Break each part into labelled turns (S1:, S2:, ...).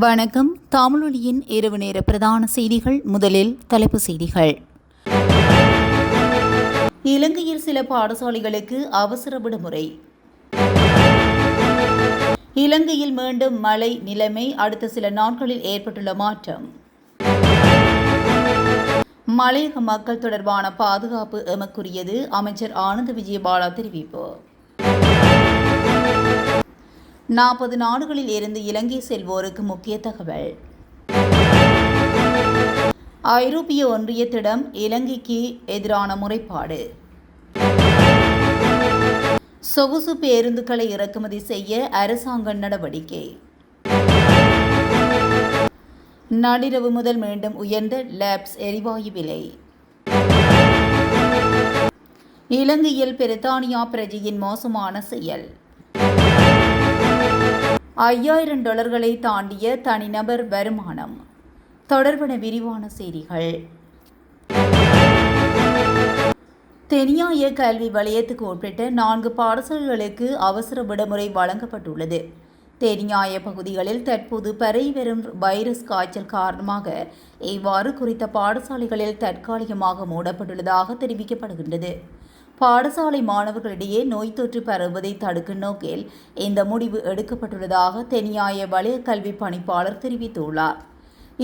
S1: வணக்கம். தமிழொலியின் இரவு நேர பிரதான செய்திகள். முதலில் தலைப்பு செய்திகள். இலங்கையில் சில பாடசாலைகளுக்கு அவசர விடுமுறை. இலங்கையில் மீண்டும் மழை நிலைமை அடுத்த சில நாட்களில் ஏற்பட்டுள்ள மாற்றம். மலையக மக்கள் தொடர்பான பாதுகாப்பு எமக்குரியது, அமைச்சர் ஆனந்த விஜயபால தெரிவிப்பு. 40 நாடுகளில் இருந்து இலங்கை செல்வோருக்கு முக்கிய தகவல். ஐரோப்பிய ஒன்றியத்திடம் இலங்கைக்கு எதிரான முறைப்பாடு. சொகுசு பேருந்துகளை இறக்குமதி செய்ய அரசாங்கம் நடவடிக்கை. நள்ளிரவு முதல் மீண்டும் உயர்ந்த லேப்ஸ் எரிவாயு விலை. இலங்கையில் பிரித்தானியா பிரஜையின் மோசமான செயல். $5000 தாண்டிய தனிநபர் வருமானம் தொடர்பான விரிவான செய்திகள். தெனியாய கல்வி வலயத்துக்கு உட்பட்ட 4 பாடசாலைகளுக்கு அவசர விடுமுறை வழங்கப்பட்டுள்ளது. தெனியாய பகுதிகளில் தற்போது பரவி வரும் வைரஸ் காய்ச்சல் காரணமாக இவ்வாறு குறித்த பாடசாலைகளில் தற்காலிகமாக மூடப்பட்டுள்ளதாக தெரிவிக்கப்படுகின்றது. பாடசாலை மாணவர்களிடையே நோய் தொற்று பரவுவதை தடுக்கும் நோக்கில் இந்த முடிவு எடுக்கப்பட்டுள்ளதாக தெனியாய வலய கல்வி பணிப்பாளர் தெரிவித்துள்ளார்.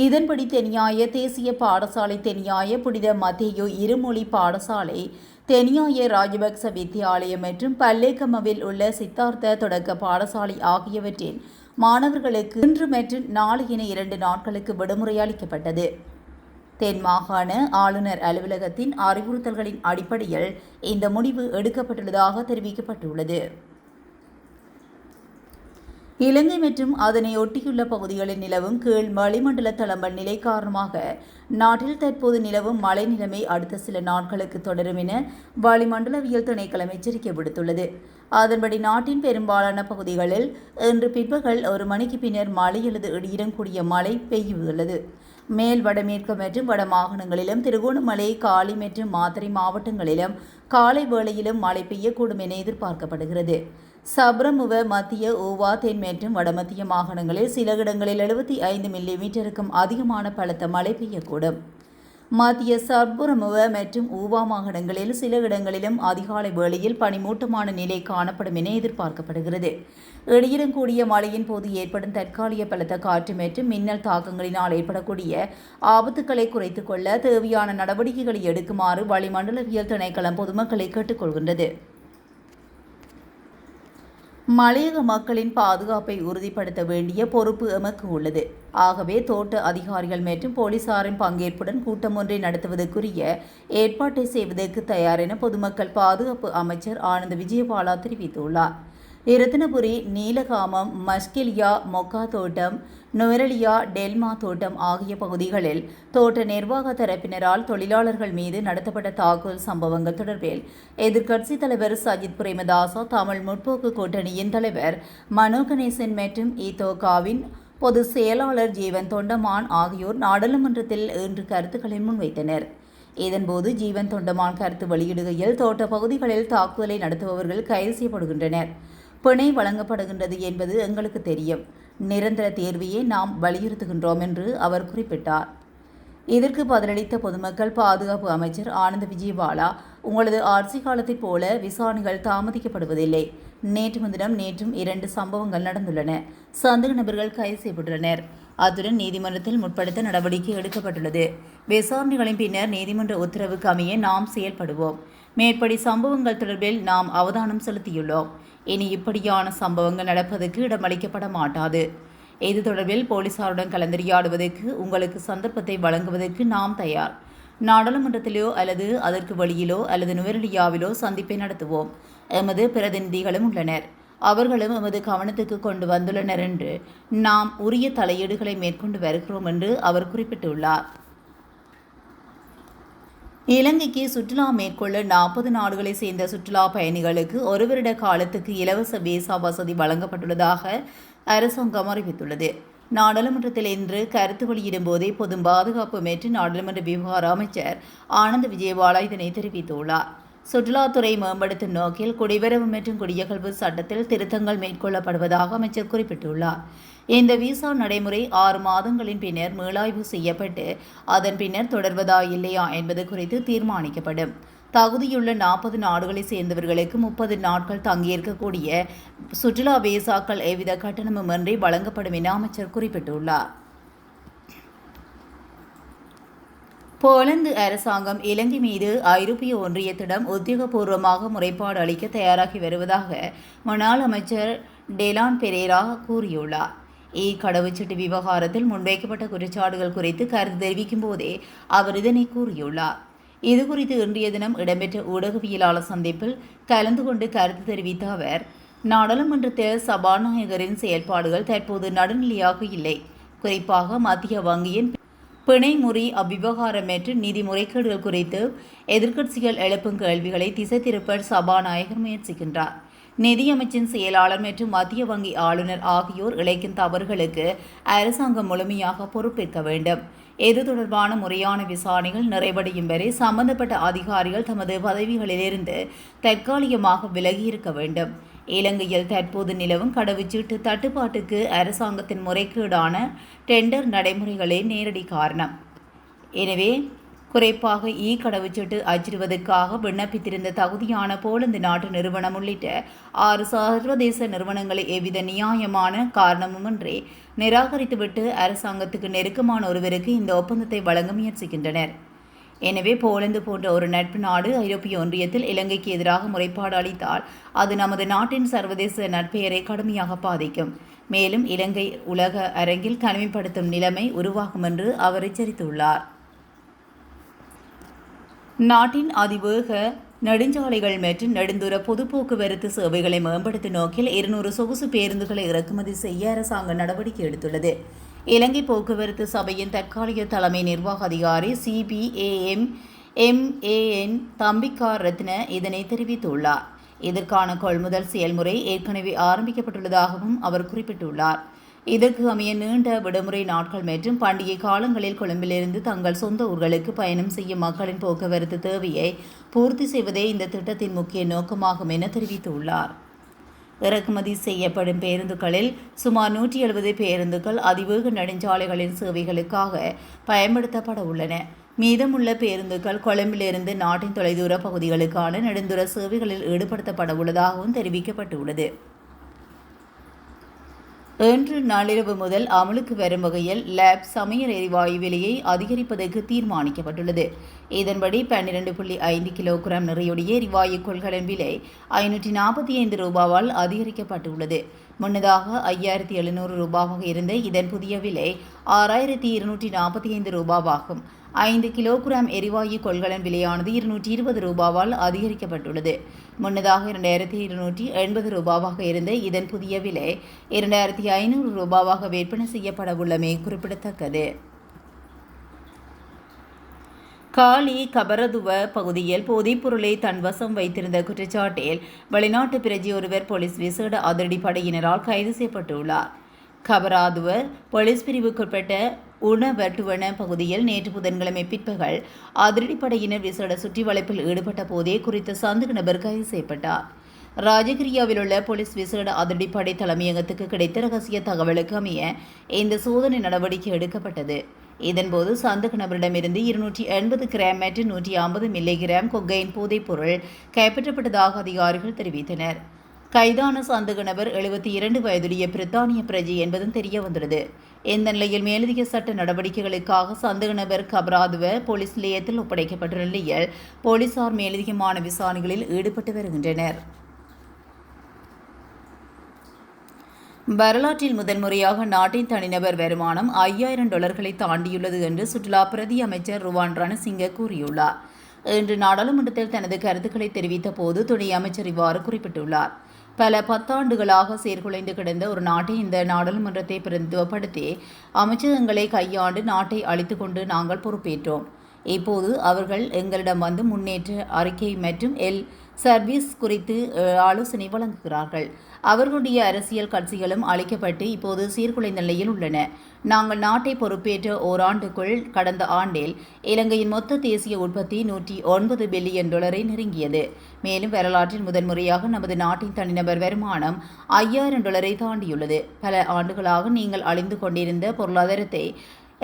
S1: இதன்படி தெனியாய தேசிய பாடசாலை, தெனியாய புனித மத்தேயு இருமொழி பாடசாலை, தெனியாய ராஜபக்ச வித்தியாலயம் மற்றும் பல்லேகமவில் உள்ள சித்தார்த்த தொடக்க பாடசாலை ஆகியவற்றின் மாணவர்களுக்கு இன்று மற்றும் நாளை என 2 நாட்களுக்கு விடுமுறை அளிக்கப்பட்டது. தென் மாகாண ஆளுநர் அலுவலகத்தின் அறிவுறுத்தல்களின் அடிப்படையில் இந்த முடிவு எடுக்கப்பட்டுள்ளதாக தெரிவிக்கப்பட்டுள்ளது. இலங்கை மற்றும் அதனை ஒட்டியுள்ள பகுதிகளில் நிலவும் கீழ் வளிமண்டல தளம்பல் நிலை காரணமாக நாட்டில் தற்போது நிலவும் மழை நிலைமை அடுத்த சில நாட்களுக்கு தொடரும் என வளிமண்டலவியல் திணைக்களம் எச்சரிக்கை விடுத்துள்ளது. அதன்படி நாட்டின் பெரும்பாலான பகுதிகளில் இன்று பிற்பகல் 1 மணிக்கு பின்னர் மழை அல்லது இடியுடன் கூடிய மழை பெய்யவுள்ளது. மேல் வடமேற்கு மற்றும் வட மாகாணங்களிலும், திருகோணமலை, காலி மற்றும் மாத்தறை மாவட்டங்களிலும் காலை வேளையிலும் மழை பெய்யக்கூடும் என எதிர்பார்க்கப்படுகிறது. சப்ரமுவ, மத்திய, ஊவா, தென் மற்றும் வடமத்திய மாகாணங்களில் சில இடங்களில் 75 மில்லிமீட்டருக்கும் அதிகமான பலத்த மழை பெய்யக்கூடும். மத்திய சப்ரமுவ மற்றும் ஊவா மாகாணங்களில் சில இடங்களிலும் அதிகாலை வேளையில் பனிமூட்டமான நிலை காணப்படும் என எதிர்பார்க்கப்படுகிறது. இடியுடன் கூடிய மழையின் போது ஏற்படும் தற்காலிக பலத்த காற்று மற்றும் மின்னல் தாக்கங்களினால் ஏற்படக்கூடிய ஆபத்துக்களை குறைத்துக் கொள்ள தேவையான நடவடிக்கைகளை எடுக்குமாறு வளிமண்டலவியல் திணைக்களம் பொதுமக்களை கேட்டுக்கொள்கின்றது. மலையக மக்களின் பாதுகாப்பை உறுதிப்படுத்த வேண்டிய பொறுப்பு எமக்கு உள்ளது. ஆகவே தோட்ட அதிகாரிகள் மற்றும் போலீசாரின் பங்கேற்புடன் கூட்டம் ஒன்றை நடத்துவதற்குரிய ஏற்பாட்டை செய்வதற்கு தயார் என பொதுமக்கள் பாதுகாப்பு அமைச்சர் ஆனந்த விஜயபால தெரிவித்துள்ளார். இரத்தினபுரி, நீலகாமம், மஸ்கெலியா, மொக்கா தோட்டம், நுவரெலியா, டெல்மா தோட்டம் ஆகிய பகுதிகளில் தோட்ட நிர்வாக தரப்பினரால் தொழிலாளர்கள் மீது நடத்தப்பட்ட தாக்குதல் சம்பவங்கள் தொடர்பில் எதிர்க்கட்சித் தலைவர் சஜித் பிரேமதாச, தமிழ் முற்போக்கு கூட்டணியின் தலைவர் மனோ கணேசன் மற்றும் இதோகாவின் பொதுச் செயலாளர் ஜீவன் தொண்டமான் ஆகியோர் நாடாளுமன்றத்தில் இன்று கருத்துக்களை முன்வைத்தனர். இதன்போது ஜீவன் தொண்டமான் கருத்து வெளியிடுகையில், தோட்ட பகுதிகளில் தாக்குதலை நடத்துபவர்கள் கைது செய்யப்படுகின்றனர். பிணை வழங்கப்படுகின்றது என்பது எங்களுக்கு தெரியும். நிரந்தர தேர்வையே நாம் வலியுறுத்துகின்றோம் என்று அவர் குறிப்பிட்டார். இதற்கு பதிலளித்த பொதுமக்கள் பாதுகாப்பு அமைச்சர் ஆனந்த விஜயபாலா, உங்களது ஆட்சி காலத்தைப் போல விசாரணைகள் தாமதிக்கப்படுவதில்லை. நேற்று முன்தினம் நேற்றும் 2 சம்பவங்கள் நடந்துள்ளன. சந்தேக நபர்கள் கைது செய்யப்பட்டுள்ளனர். அத்துடன் நீதிமன்றத்தில் முற்படுத்த நடவடிக்கை எடுக்கப்பட்டுள்ளது. விசாரணைகளின் பின்னர் நீதிமன்ற உத்தரவுக்கு அமைய நாம் செயல்படுவோம். மேற்படி சம்பவங்கள் தொடர்பில் நாம் அவதானம் செலுத்தியுள்ளோம். இனி இப்படியான சம்பவங்கள் நடப்பதற்கு இடமளிக்கப்பட மாட்டாது. இது தொடர்பில் போலீசாருடன் கலந்துரையாடுவதற்கு உங்களுக்கு சந்தர்ப்பத்தை வழங்குவதற்கு நாம் தயார். நாடாளுமன்றத்திலோ அல்லது அதற்கு வெளியிலோ அல்லது நுவரெலியாவிலோ சந்திப்பை நடத்துவோம். எமது பிரதிநிதிகளும் உள்ளனர். அவர்களும் எமது கவனத்துக்கு கொண்டு வந்துள்ளனர் என்று நாம் உரிய தலையீடுகளை மேற்கொண்டு வருகிறோம் என்று அவர் குறிப்பிட்டுள்ளார். இலங்கைக்கு சுற்றுலா மேற்கொள்ள 40 நாடுகளை சேர்ந்த சுற்றுலா பயணிகளுக்கு 1 வருட காலத்துக்கு இலவச விசா வசதி வழங்கப்பட்டுள்ளதாக அரசாங்கம் அறிவித்துள்ளது. நாடாளுமன்றத்தில் இன்று கருத்து வெளியிடும் போதே பொது பாதுகாப்பு மற்றும் நாடாளுமன்ற விவகார அமைச்சர் ஆனந்த விஜயபாலா இதனை தெரிவித்துள்ளார். சுற்றுலாத்துறை மேம்படுத்தும் நோக்கில் குடிவரவு மற்றும் குடியகல்வு சட்டத்தில் திருத்தங்கள் மேற்கொள்ளப்படுவதாக அமைச்சர் குறிப்பிட்டுள்ளார். இந்த விசா நடைமுறை 6 மாதங்களின் பின்னர் மீளாய்வு செய்யப்பட்டு அதன் பின்னர் தொடர்வதா இல்லையா என்பது குறித்து தீர்மானிக்கப்படும். தகுதியுள்ள 40 நாடுகளைச் சேர்ந்தவர்களுக்கு 30 நாட்கள் தங்கியிருக்கக்கூடிய சுற்றுலா விசாக்கள் எவ்வித கட்டணமுமின்றி வழங்கப்படும் என அமைச்சர் குறிப்பிட்டுள்ளார். போலந்து அரசாங்கம் இலங்கை மீது ஐரோப்பிய ஒன்றியத்திடம் உத்தியோகபூர்வமாக முறைப்பாடு அளிக்க தயாராகி வருவதாக முன்னாள் அமைச்சர் டெலான் பெரேரா கூறியுள்ளார். கடவுச்சீட்டு விவகாரத்தில் முன்வைக்கப்பட்ட குற்றச்சாட்டுகள் குறித்து கருத்து தெரிவிக்கும் போதே அவர் இதனை கூறியுள்ளார். இதுகுறித்து இன்றைய தினம் இடம்பெற்ற ஊடகவியலாளர் சந்திப்பில் கலந்து கொண்டு கருத்து தெரிவித்த அவர், நாடாளுமன்றத்தில் சபாநாயகரின் செயல்பாடுகள் தற்போது நடுநிலையாக இல்லை. குறிப்பாக மத்திய வங்கியின் பிணைமுறி அவ்விவகாரம் மற்றும் நிதி முறைகேடுகள் குறித்து எதிர்க்கட்சிகள் எழுப்பும் கேள்விகளை திசை திருப்ப சபாநாயகர் முயற்சிக்கின்றார். நிதியமைச்சின் செயலாளர் மற்றும் மத்திய வங்கி ஆளுநர் ஆகியோர் இழைக்கும் தவறுகளுக்கு அரசாங்கம் முழுமையாக பொறுப்பேற்க வேண்டும். இது தொடர்பான முறையான விசாரணைகள் நிறைவடையும் வரை சம்பந்தப்பட்ட அதிகாரிகள் தமது பதவிகளிலிருந்து தற்காலிகமாக விலகியிருக்க வேண்டும். இலங்கையில் தற்போது நிலவும் கடவுச்சீட்டு தட்டுப்பாட்டுக்கு அரசாங்கத்தின் முறைகேடான டெண்டர் நடைமுறைகளே நேரடி காரணம். எனவே குறிப்பாக கடவுச்சீட்டு அச்சிடுவதற்காக விண்ணப்பித்திருந்த தகுதியான போலந்து நாட்டு நிறுவனம் உள்ளிட்ட 6 சர்வதேச நிறுவனங்களை எவ்வித நியாயமான காரணமுமின்றி நிராகரித்துவிட்டு அரசாங்கத்துக்கு நெருக்கமான ஒருவருக்கு இந்த ஒப்பந்தத்தை வழங்க முயற்சிக்கின்றனர். எனவே போலந்து போன்ற ஒரு நட்பு நாடு ஐரோப்பிய ஒன்றியத்தில் இலங்கைக்கு எதிராக முறைப்பாடு அளித்தால் அது நமது நாட்டின் சர்வதேச நற்பெயரை கடுமையாக பாதிக்கும். மேலும் இலங்கை உலக அரங்கில் தனிமைப்படுத்தும் நிலைமை உருவாகும் என்று அவர் எச்சரித்துள்ளார். நாட்டின் அதிவேக நெடுஞ்சாலைகள் மற்றும் நெடுந்தூர பொது போக்குவரத்து சேவைகளை மேம்படுத்தும் நோக்கில் 200 சொகுசு பேருந்துகளை இறக்குமதி செய்ய அரசாங்கம் நடவடிக்கை எடுத்துள்ளது. இலங்கை போக்குவரத்து சபையின் தற்காலிக தலைமை நிர்வாக அதிகாரி CPAM தம்பிக்கா ரத்ன இதனை தெரிவித்துள்ளார். இதற்கான கொள்முதல் செயல்முறை ஏற்கனவே ஆரம்பிக்கப்பட்டுள்ளதாகவும் அவர் குறிப்பிட்டுள்ளார். இதற்கு அமைய நீண்ட விடுமுறை நாட்கள் மற்றும் பண்டிகை காலங்களில் கொழும்பிலிருந்து தங்கள் சொந்த ஊர்களுக்கு பயணம் செய்யும் மக்களின் போக்குவரத்து தேவையை பூர்த்தி செய்வதே இந்த திட்டத்தின் முக்கிய நோக்கமாகும் என தெரிவித்துள்ளார். இறக்குமதி செய்யப்படும் பேருந்துகளில் சுமார் 170 பேருந்துகள் அதிவேக நெடுஞ்சாலைகளின் சேவைகளுக்காக பயன்படுத்தப்பட உள்ளன. மீதமுள்ள பேருந்துகள் கொழும்பிலிருந்து நாட்டின் தொலைதூர பகுதிகளுக்கான நெடுந்தூர சேவைகளில் ஈடுபடுத்தப்பட உள்ளதாகவும் தெரிவிக்கப்பட்டுள்ளது. இன்று நள்ளிரவு முதல் அமலுக்கு வரும் வகையில் லேப் சமையல் எரிவாயு விலையை அதிகரிப்பதற்கு தீர்மானிக்கப்பட்டுள்ளது. இதன்படி 12.5 கிலோகிராம் நிறையுடைய எரிவாயு கொள்கலன் விலை 545 ரூபாவால் அதிகரிக்கப்பட்டுள்ளது. முன்னதாக 5700 ரூபாவாக இருந்த இதன் புதிய விலை 6245 ரூபாவாகும். 5 கிலோகிராம் எரிவாயு கொள்கலன் விலையானது 220 ரூபாவால் அதிகரிக்கப்பட்டுள்ளது. முன்னதாக 2280 ரூபாவாக இருந்த இதன் புதிய விலை 2500 ரூபாவாக விற்பனை செய்யப்பட உள்ளமை குறிப்பிடத்தக்கது. காலி கபரதுவ பகுதியில் போதைப்பொருளை தன்வசம் வைத்திருந்த குற்றச்சாட்டில் வெளிநாட்டு பிரஜை ஒருவர் போலீஸ் விசேட அதிரடிப்படையினரால் கைது செய்யப்பட்டுள்ளார். கபராதுவ போலீஸ் பிரிவுக்குட்பட்ட உணவட்டுவன பகுதியில் நேற்று புதன்கிழமை பிற்பகல் அதிரடிப்படையினர் விசேட சுற்றி வளைப்பில் ஈடுபட்ட போதே குறித்த சந்தேக நபர் கைது செய்யப்பட்டார். ராஜகிரியாவில் உள்ள போலீஸ் விசேட அதிரடிப்படை தலைமையகத்துக்கு கிடைத்த ரகசிய தகவலுக்கு அமைய இந்த சோதனை நடவடிக்கை எடுக்கப்பட்டது. இதன்போது சந்தேக நபரிடமிருந்து 280 கிராம் மற்றும் 150 மில்லிகிராம் கொக்கைன் போதைப்பொருள் கைப்பற்றப்பட்டதாக அதிகாரிகள் தெரிவித்தனர். கைதான சந்தேக நபர் 72 வயதுடைய பிரித்தானிய பிரஜை என்பதும் தெரிய வந்துள்ளது. இந்த நிலையில் மேலதிக சட்ட நடவடிக்கைகளுக்காக சந்தேக நபர் கபராதுவ போலீஸ் நிலையத்தில் ஒப்படைக்கப்பட்டுள்ள நிலையில் போலீசார் மேலதிகமான விசாரணைகளில் ஈடுபட்டு வருகின்றனர். வரலாற்றில் முதன்முறையாக நாட்டின் தனிநபர் வருமானம் $5000 தாண்டியுள்ளது என்று சுற்றுலா பிரதி அமைச்சர் ருவான் ரணசிங்க கூறியுள்ளார். இன்று நாடாளுமன்றத்தில் தனது கருத்துக்களை தெரிவித்த போது துணை அமைச்சர் இவ்வாறு குறிப்பிட்டுள்ளார். பல 10 ஆண்டுகளாக சீர்குலைந்து கிடந்த ஒரு நாட்டை இந்த நாடாளுமன்றத்தை பிரதிநிதித்துவப்படுத்தி அமைச்சகங்களை கையாண்டு நாட்டை அழித்துக் கொண்டு நாங்கள் பொறுப்பேற்றோம். இப்போது அவர்கள் எங்களிடம் வந்து முன்னேற்ற அறிக்கை மற்றும் சர்வீஸ் குறித்து ஆலோசனை வழங்குகிறார்கள். அவர்களுடைய அரசியல் கட்சிகளும் அழிக்கப்பட்டு இப்போது சீர்குலைந்த நிலையில் உள்ளன. நாங்கள் நாட்டை பொறுப்பேற்ற ஓராண்டுக்குள் கடந்த ஆண்டில் இலங்கையின் மொத்த தேசிய உற்பத்தி $109 பில்லியன் நெருங்கியது. மேலும் வரலாற்றில் முதன்முறையாக நமது நாட்டின் தனிநபர் வருமானம் $5000 தாண்டியுள்ளது. பல ஆண்டுகளாக நீங்கள் அழிந்து கொண்டிருந்த பொருளாதாரத்தை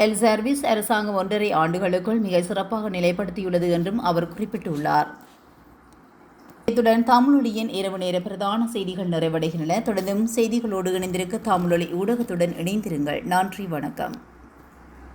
S1: எல் சர்வீஸ் அரசாங்கம் 1.5 ஆண்டுகளுக்குள் மிக சிறப்பாக நிலைப்படுத்தியுள்ளது என்றும் அவர் குறிப்பிட்டுள்ளார். இத்துடன் தமிழொலியின் இரவு நேர பிரதான செய்திகள் நிறைவடைகின்றன. தொடர்ந்தும் செய்திகளோடு இணைந்திருக்க தமிழொலி ஊடகத்துடன் இணைந்திருங்கள். நன்றி, வணக்கம்.